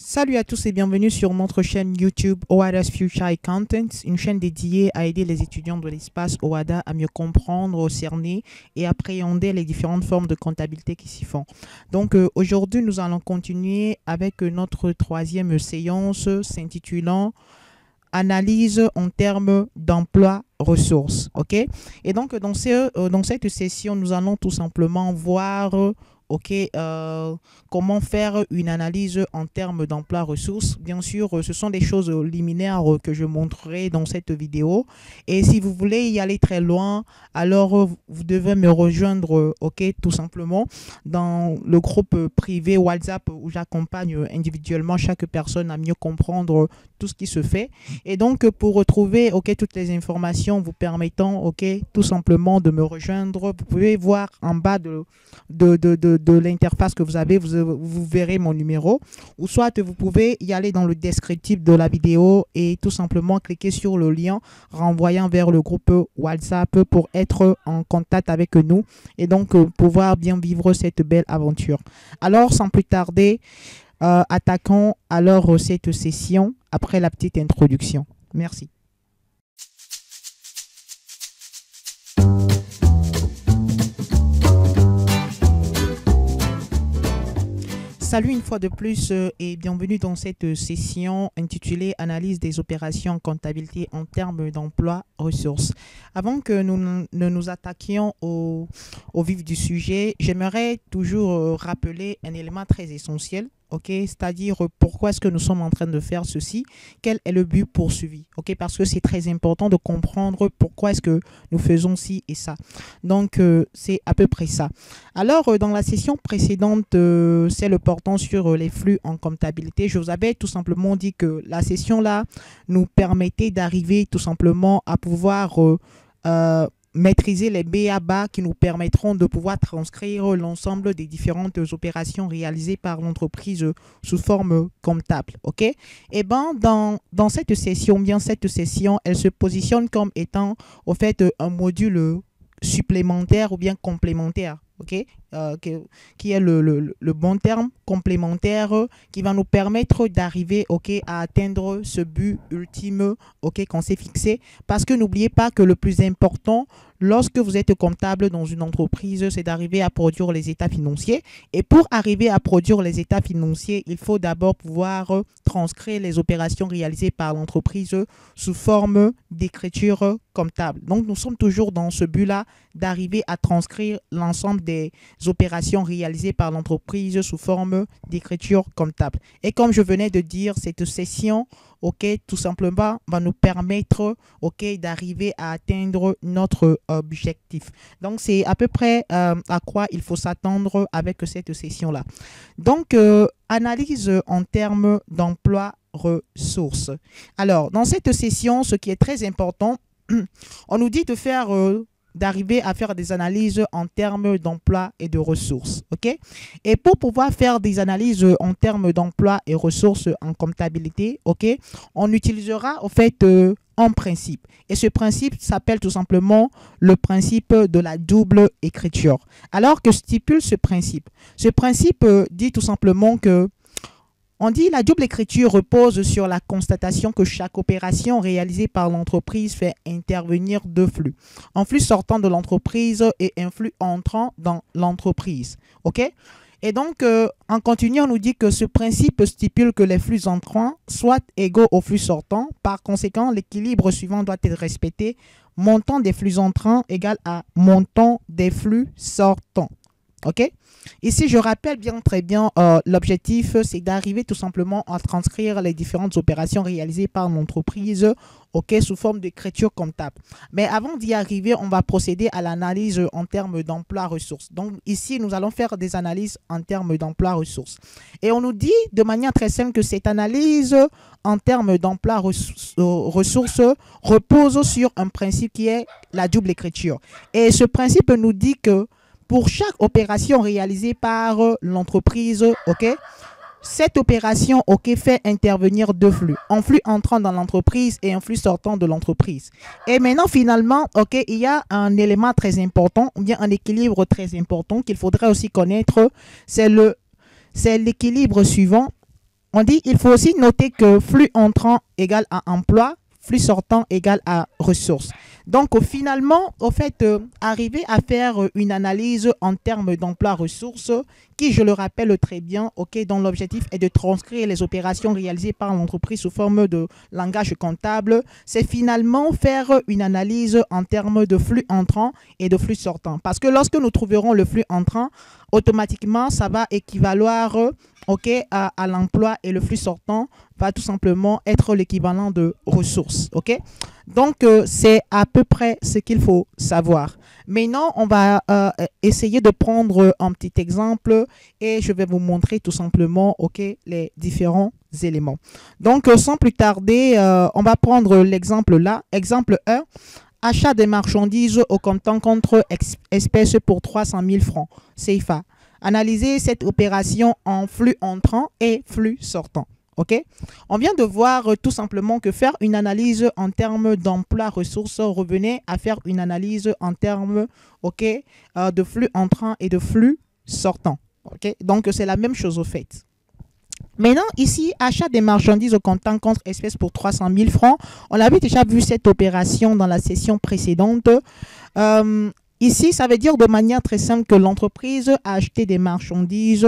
Salut à tous et bienvenue sur notre chaîne YouTube OADA's Future Accountant, une chaîne dédiée à aider les étudiants de l'espace OADA à mieux comprendre, cerner et appréhender les différentes formes de comptabilité qui s'y font. Donc aujourd'hui, nous allons continuer avec notre troisième séance s'intitulant Analyse en termes d'emploi ressources. Ok? Et donc dans cette session, nous allons tout simplement voir ok, comment faire une analyse en termes d'emploi ressources. Bien sûr, ce sont des choses liminaires que je montrerai dans cette vidéo. Et si vous voulez y aller très loin, alors vous devez me rejoindre, ok, tout simplement, dans le groupe privé WhatsApp où j'accompagne individuellement chaque personne à mieux comprendre tout ce qui se fait. Et donc, pour retrouver, ok, toutes les informations vous permettant, ok, tout simplement de me rejoindre, vous pouvez voir en bas de l'interface que vous avez, vous verrez mon numéro, ou soit vous pouvez y aller dans le descriptif de la vidéo et tout simplement cliquer sur le lien renvoyant vers le groupe WhatsApp pour être en contact avec nous et donc pouvoir bien vivre cette belle aventure. Alors, sans plus tarder, attaquons alors cette session après la petite introduction. Merci. Salut une fois de plus et bienvenue dans cette session intitulée Analyse des opérations en comptabilité en termes d'emploi ressources. Avant que nous ne nous attaquions au vif du sujet, j'aimerais toujours rappeler un élément très essentiel. Ok, c'est-à-dire pourquoi est-ce que nous sommes en train de faire ceci, quel est le but poursuivi, ok, parce que c'est très important de comprendre pourquoi est-ce que nous faisons ci et ça. Donc, c'est à peu près ça. Alors, dans la session précédente, c'est le portant sur les flux en comptabilité. Je vous avais tout simplement dit que la session-là nous permettait d'arriver tout simplement à pouvoir maîtriser les b.a.-ba qui nous permettront de pouvoir transcrire l'ensemble des différentes opérations réalisées par l'entreprise sous forme comptable. Ok? Et ben dans cette session, elle se positionne comme étant au fait un module supplémentaire ou bien complémentaire. Ok, qui est le bon terme, complémentaire, qui va nous permettre d'arriver, ok, à atteindre ce but ultime, ok, qu'on s'est fixé. Parce que n'oubliez pas que le plus important, lorsque vous êtes comptable dans une entreprise, c'est d'arriver à produire les états financiers. Et pour arriver à produire les états financiers, il faut d'abord pouvoir transcrire les opérations réalisées par l'entreprise sous forme d'écriture comptable. Donc, nous sommes toujours dans ce but-là d'arriver à transcrire l'ensemble des opérations réalisées par l'entreprise sous forme d'écriture comptable. Et comme je venais de dire, cette session, ok, tout simplement, va nous permettre, ok, d'arriver à atteindre notre objectif. Donc, c'est à peu près à quoi il faut s'attendre avec cette session-là. Donc, analyse en termes d'emploi ressources. Alors, dans cette session, ce qui est très important, on nous dit de faire d'arriver à faire des analyses en termes d'emploi et de ressources. Ok? Et pour pouvoir faire des analyses en termes d'emploi et ressources en comptabilité, ok, on utilisera au fait un principe. Et ce principe s'appelle tout simplement le principe de la double écriture. Alors que stipule ce principe? Ce principe dit tout simplement que on dit la double écriture repose sur la constatation que chaque opération réalisée par l'entreprise fait intervenir deux flux. Un flux sortant de l'entreprise et un flux entrant dans l'entreprise. OK? Et donc, en continuant, on nous dit que ce principe stipule que les flux entrants soient égaux aux flux sortants. Par conséquent, l'équilibre suivant doit être respecté. Montant des flux entrants égale à montant des flux sortants. OK? Ici, je rappelle très bien, l'objectif, c'est d'arriver tout simplement à transcrire les différentes opérations réalisées par l'entreprise, ok, sous forme d'écriture comptable. Mais avant d'y arriver, on va procéder à l'analyse en termes d'emploi ressources. Donc ici, nous allons faire des analyses en termes d'emploi ressources. Et on nous dit de manière très simple que cette analyse en termes d'emploi ressources repose sur un principe qui est la double écriture. Et ce principe nous dit que pour chaque opération réalisée par l'entreprise, ok, cette opération, ok, fait intervenir deux flux. Un flux entrant dans l'entreprise et un flux sortant de l'entreprise. Et maintenant, finalement, ok, il y a un élément très important, ou bien un équilibre très important qu'il faudrait aussi connaître. C'est l'équilibre suivant. on dit il faut aussi noter que flux entrant égale à emploi, flux sortant égale à ressources. Donc, finalement, au fait, arriver à faire une analyse en termes d'emploi-ressources, qui, je le rappelle très bien, dont l'objectif est de transcrire les opérations réalisées par l'entreprise sous forme de langage comptable, c'est finalement faire une analyse en termes de flux entrant et de flux sortant. Parce que lorsque nous trouverons le flux entrant, automatiquement, ça va équivaloir à l'emploi, et le flux sortant va tout simplement être l'équivalent de ressources. Donc, c'est à peu près ce qu'il faut savoir. Maintenant, on va essayer de prendre un petit exemple et je vais vous montrer tout simplement les différents éléments. Donc, sans plus tarder, on va prendre l'exemple là. Exemple 1, achat des marchandises au comptant contre espèces pour 300 000 francs CFA. Analyser cette opération en flux entrant et flux sortant. On vient de voir tout simplement que faire une analyse en termes d'emploi ressources revenait à faire une analyse en termes de flux entrant et de flux sortant. Donc, c'est la même chose au fait. Maintenant, ici, achat des marchandises au comptant contre espèces pour 300 000 francs. On avait déjà vu cette opération dans la session précédente. Ici, ça veut dire de manière très simple que l'entreprise a acheté des marchandises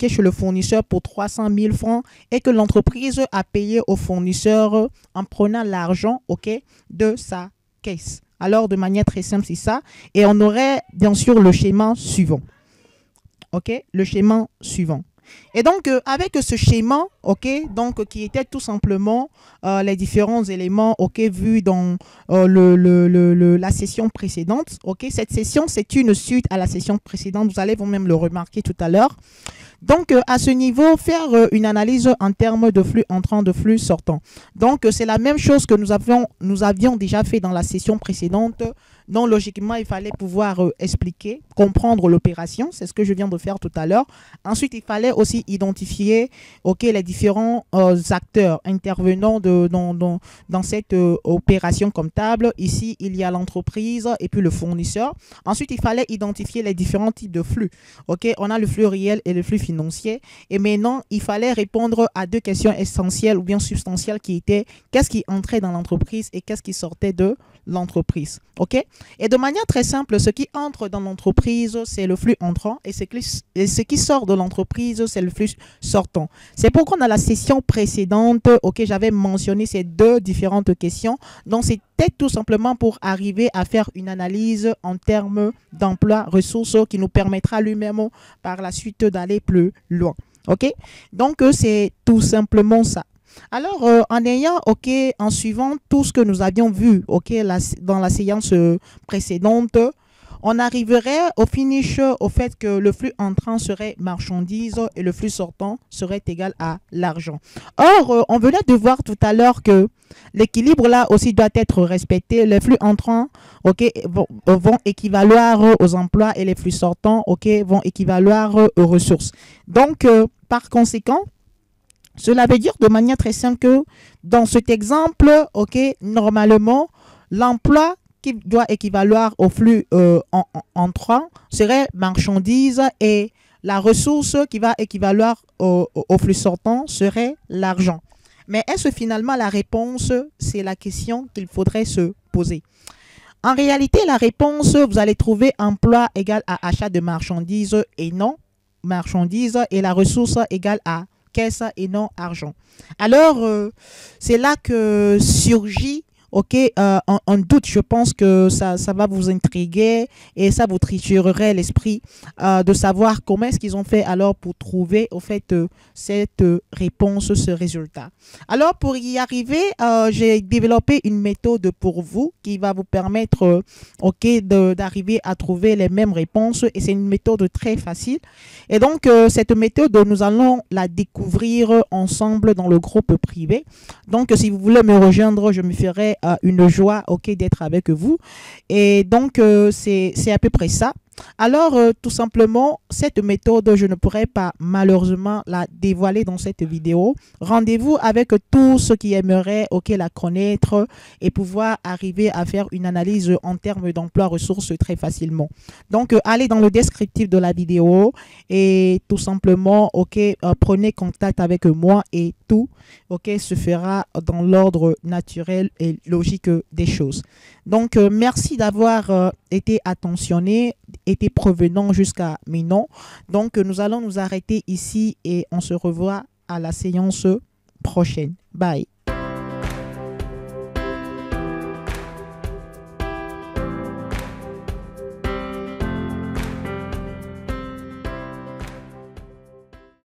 chez le fournisseur pour 300 000 francs et que l'entreprise a payé au fournisseur en prenant l'argent de sa caisse. Alors, de manière très simple, c'est ça. Et on aurait bien sûr le schéma suivant. Le schéma suivant. Et donc, avec ce schéma, donc, qui était tout simplement les différents éléments vus dans la session précédente. Cette session, c'est une suite à la session précédente. Vous allez vous-même le remarquer tout à l'heure. Donc, à ce niveau, faire une analyse en termes de flux entrant, de flux sortant. Donc, c'est la même chose que nous avions déjà fait dans la session précédente. Donc, logiquement, il fallait pouvoir expliquer, comprendre l'opération. C'est ce que je viens de faire tout à l'heure. Ensuite, il fallait aussi identifier les différents acteurs intervenant dans cette opération comptable. Ici, il y a l'entreprise et puis le fournisseur. Ensuite, il fallait identifier les différents types de flux. On a le flux réel et le flux financier. Et maintenant, il fallait répondre à deux questions essentielles ou bien substantielles qui étaient qu'est-ce qui entrait dans l'entreprise et qu'est-ce qui sortait de l'entreprise. Et de manière très simple, ce qui entre dans l'entreprise, c'est le flux entrant et ce qui sort de l'entreprise, c'est le flux sortant. C'est pourquoi dans la session précédente, j'avais mentionné ces deux différentes questions. Donc, c'était tout simplement pour arriver à faire une analyse en termes d'emploi, ressources qui nous permettra lui-même par la suite d'aller plus loin. Donc, c'est tout simplement ça. Alors, en suivant tout ce que nous avions vu dans la séance précédente, on arriverait au finish au fait que le flux entrant serait marchandise et le flux sortant serait égal à l'argent. Or, on venait de voir tout à l'heure que l'équilibre là aussi doit être respecté. Les flux entrants vont équivaloir aux emplois et les flux sortants vont équivaloir aux ressources. Donc, par conséquent, cela veut dire de manière très simple que dans cet exemple, normalement, l'emploi qui doit équivaloir au flux entrant serait marchandise et la ressource qui va équivaloir au flux sortant serait l'argent. Mais est-ce finalement la réponse? C'est la question qu'il faudrait se poser. En réalité, la réponse, vous allez trouver emploi égal à achat de marchandises et non marchandises et la ressource égale à caisse et non argent. Alors, c'est là que surgit un doute. Je pense que ça va vous intriguer et ça vous triturerait l'esprit de savoir comment est-ce qu'ils ont fait alors pour trouver au fait cette réponse, ce résultat. Alors, pour y arriver, j'ai développé une méthode pour vous qui va vous permettre d'arriver à trouver les mêmes réponses et c'est une méthode très facile. Et donc, cette méthode, nous allons la découvrir ensemble dans le groupe privé. Donc, si vous voulez me rejoindre, je me ferai une joie d'être avec vous. Et donc, c'est à peu près ça. Alors, tout simplement, cette méthode, je ne pourrais pas malheureusement la dévoiler dans cette vidéo. Rendez-vous avec tous ceux qui aimeraient la connaître et pouvoir arriver à faire une analyse en termes d'emploi ressources très facilement. Donc, allez dans le descriptif de la vidéo et tout simplement, prenez contact avec moi et tout, se fera dans l'ordre naturel et logique des choses. Donc, merci d'avoir été attentionné, été provenant jusqu'à maintenant. Donc, nous allons nous arrêter ici et on se revoit à la séance prochaine. Bye.